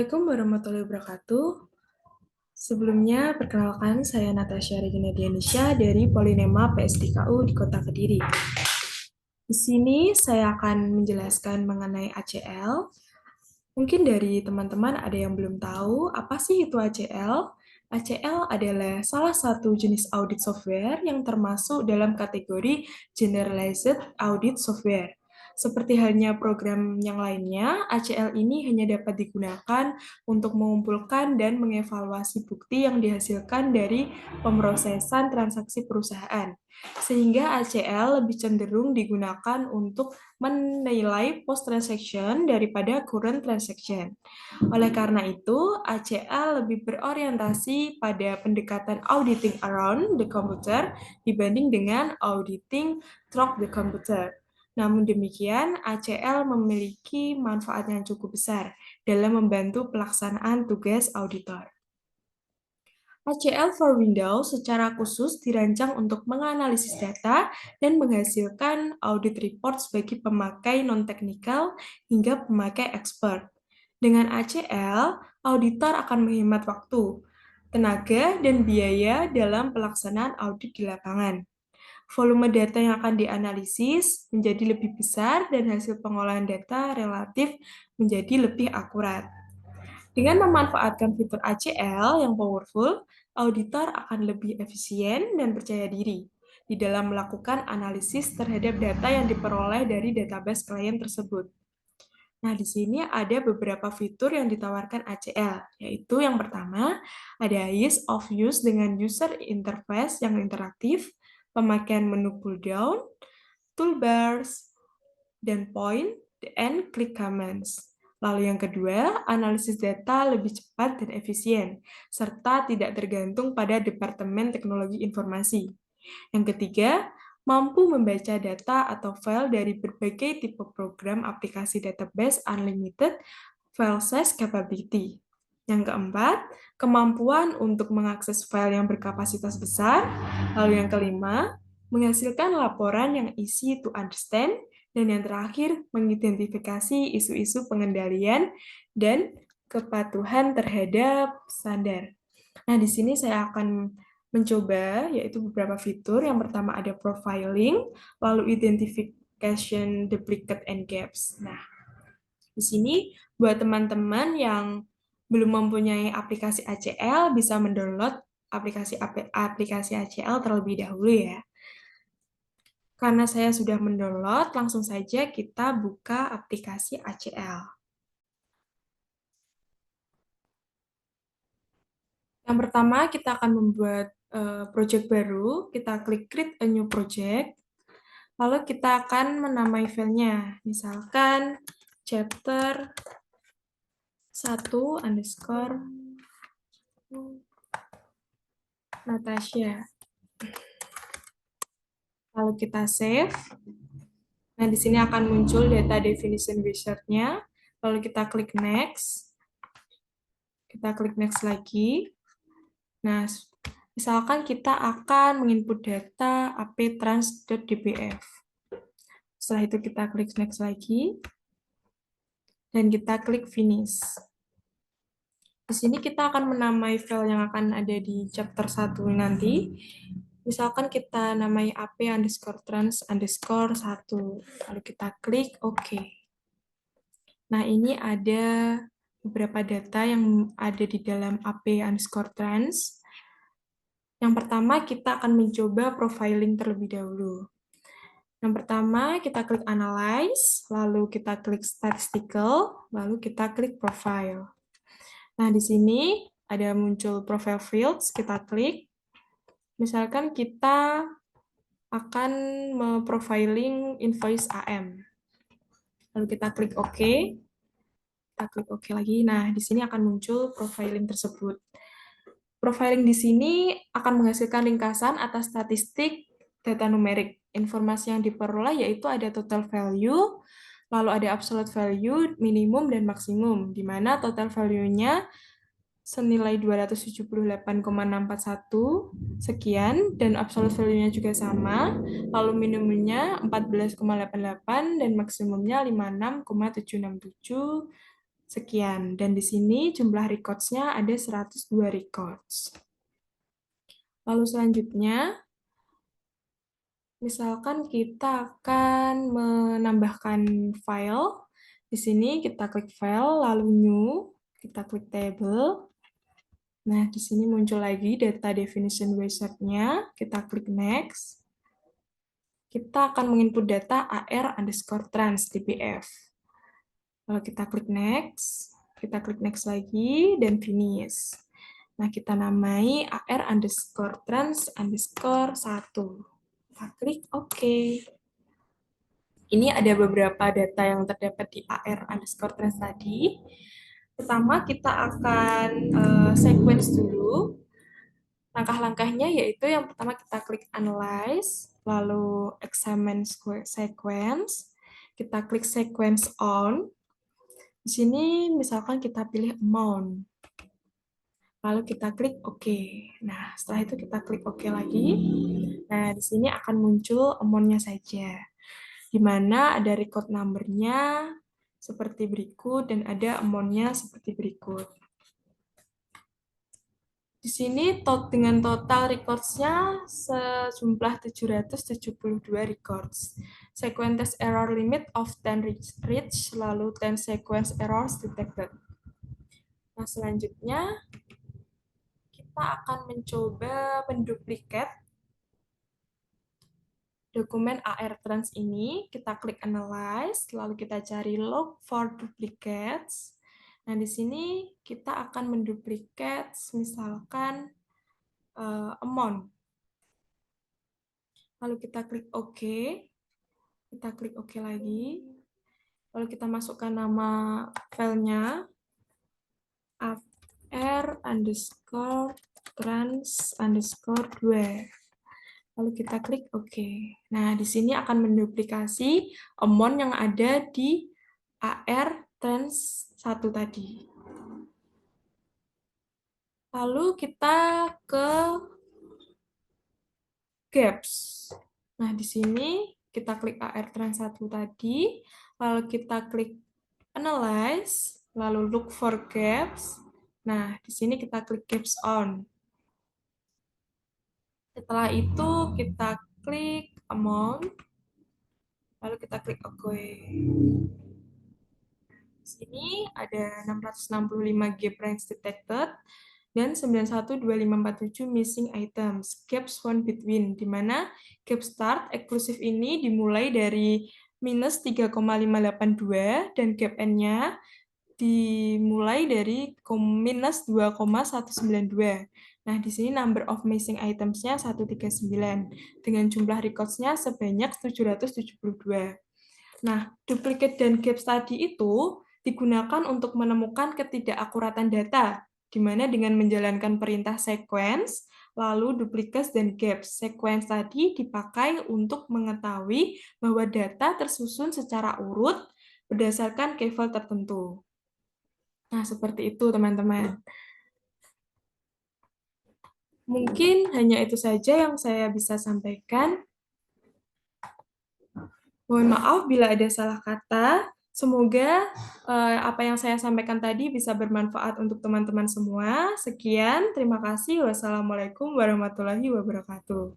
Assalamualaikum warahmatullahi wabarakatuh. Sebelumnya, perkenalkan saya Natasha Regina Dianisha dari Polinema PSDKU di Kota Kediri. Di sini saya akan menjelaskan mengenai ACL. Mungkin dari teman-teman ada yang belum tahu apa sih itu ACL. ACL adalah salah satu jenis audit software yang termasuk dalam kategori Generalized Audit Software. Seperti halnya program yang lainnya, ACL ini hanya dapat digunakan untuk mengumpulkan dan mengevaluasi bukti yang dihasilkan dari pemrosesan transaksi perusahaan. Sehingga ACL lebih cenderung digunakan untuk menilai post-transaction daripada current transaction. Oleh karena itu, ACL lebih berorientasi pada pendekatan auditing around the computer dibanding dengan auditing through the computer. Namun demikian, ACL memiliki manfaat yang cukup besar dalam membantu pelaksanaan tugas auditor. ACL for Windows secara khusus dirancang untuk menganalisis data dan menghasilkan audit report bagi pemakai non-teknikal hingga pemakai expert. Dengan ACL, auditor akan menghemat waktu, tenaga, dan biaya dalam pelaksanaan audit di lapangan. Volume data yang akan dianalisis menjadi lebih besar dan hasil pengolahan data relatif menjadi lebih akurat. Dengan memanfaatkan fitur ACL yang powerful, auditor akan lebih efisien dan percaya diri di dalam melakukan analisis terhadap data yang diperoleh dari database klien tersebut. Nah, di sini ada beberapa fitur yang ditawarkan ACL, yaitu yang pertama, ada ease of use dengan user interface yang interaktif, pemakaian menu pull-down, toolbars, dan point and click commands. Lalu yang kedua, analisis data lebih cepat dan efisien, serta tidak tergantung pada Departemen Teknologi Informasi. Yang ketiga, mampu membaca data atau file dari berbagai tipe program aplikasi database unlimited file size capability. Yang keempat, kemampuan untuk mengakses file yang berkapasitas besar. Lalu yang kelima, menghasilkan laporan yang easy to understand. Dan yang terakhir, mengidentifikasi isu-isu pengendalian dan kepatuhan terhadap standar. Nah, di sini saya akan mencoba, yaitu beberapa fitur. Yang pertama ada profiling, lalu identification, duplicate, and gaps. Nah, di sini buat teman-teman yang belum mempunyai aplikasi ACL, bisa mendownload aplikasi ACL terlebih dahulu ya. Karena saya sudah mendownload, langsung saja kita buka aplikasi ACL. Yang pertama, kita akan membuat project baru. Kita klik Create a New Project. Lalu kita akan menamai filenya. Misalkan chapter 1 underscore Natasha. Lalu kita save. Nah, di sini akan muncul data definition wizard-nya. Lalu kita klik next. Kita klik next lagi. Nah, misalkan kita akan menginput data aptrans.dbf. Setelah itu kita klik next lagi. Dan kita klik finish. Di sini kita akan menamai file yang akan ada di chapter 1 nanti. Misalkan kita namai ap_trans_1. Lalu kita klik OK. Nah, ini ada beberapa data yang ada di dalam ap_trans. Yang pertama, kita akan mencoba profiling terlebih dahulu. Yang pertama, kita klik Analyze, lalu kita klik Statistical, lalu kita klik Profile. Nah, di sini ada muncul Profile Fields, kita klik. Misalkan kita akan memprofiling invoice AM. Lalu kita klik OK. Kita klik OK lagi. Nah, di sini akan muncul profiling tersebut. Profiling di sini akan menghasilkan ringkasan atas statistik data numerik. Informasi yang diperoleh yaitu ada total value, lalu ada absolute value, minimum, dan maksimum, di mana total value-nya senilai 278,641 sekian, dan absolute value-nya juga sama, lalu minimumnya 14,88, dan maksimumnya 56,767 Sekian. Dan di sini jumlah records-nya ada 102 records. Lalu selanjutnya, misalkan kita akan menambahkan file. Di sini kita klik file, lalu new, kita klik table. Nah, di sini muncul lagi data definition wizard-nya. Kita klik next. Kita akan menginput data AR underscore trans DPF. Kalau kita klik next lagi, dan finish. Nah, kita namai AR underscore trans underscore 1. Kita klik OK. Ini ada beberapa data yang terdapat di AR underscore trans tadi. Pertama, kita akan sequence dulu. Langkah-langkahnya yaitu yang pertama kita klik Analyze, lalu Examine Sequence, kita klik Sequence On. Di sini misalkan kita pilih Amount, lalu kita klik OK. Nah, setelah itu kita klik OK lagi. Nah, di sini akan muncul amount-nya saja, di mana ada record number-nya seperti berikut dan ada amount-nya seperti berikut. Di sini dengan total records-nya sejumlah 772 records. Sequence error limit of 10 reach, lalu 10 sequence errors detected. Nah, selanjutnya kita akan mencoba menduplikat dokumen AR Trans ini. Kita klik Analyze, lalu kita cari Look for Duplicates. Nah, di sini kita akan menduplikat misalkan amount. Lalu kita klik OK. Kita klik OK lagi. Lalu kita masukkan nama filenya AR underscore trans underscore 2. Lalu kita klik OK. Nah, di sini akan menduplikasi amount yang ada di AR trans 1 tadi. Lalu kita ke gaps. Nah, di sini kita klik AR trans 1 tadi, lalu kita klik Analyze, lalu Look for Gaps. Nah, di sini kita klik Gaps On. Setelah itu kita klik Amount, lalu kita klik OK. Di sini ada 665 gap range detected dan 912547 missing items. Gaps found between, di mana gap start eksklusif ini dimulai dari minus 3,582 dan gap end-nya dimulai dari minus 2,192. Nah, di sini number of missing items-nya 139 dengan jumlah records-nya sebanyak 772. Nah, duplicate dan gaps tadi itu digunakan untuk menemukan ketidakakuratan data, di mana dengan menjalankan perintah sequence, lalu duplicate dan gaps. Sequence tadi dipakai untuk mengetahui bahwa data tersusun secara urut berdasarkan level tertentu. Nah, seperti itu, teman-teman. Mungkin hanya itu saja yang saya bisa sampaikan. Mohon maaf bila ada salah kata. Semoga apa yang saya sampaikan tadi bisa bermanfaat untuk teman-teman semua. Sekian, terima kasih. Wassalamualaikum warahmatullahi wabarakatuh.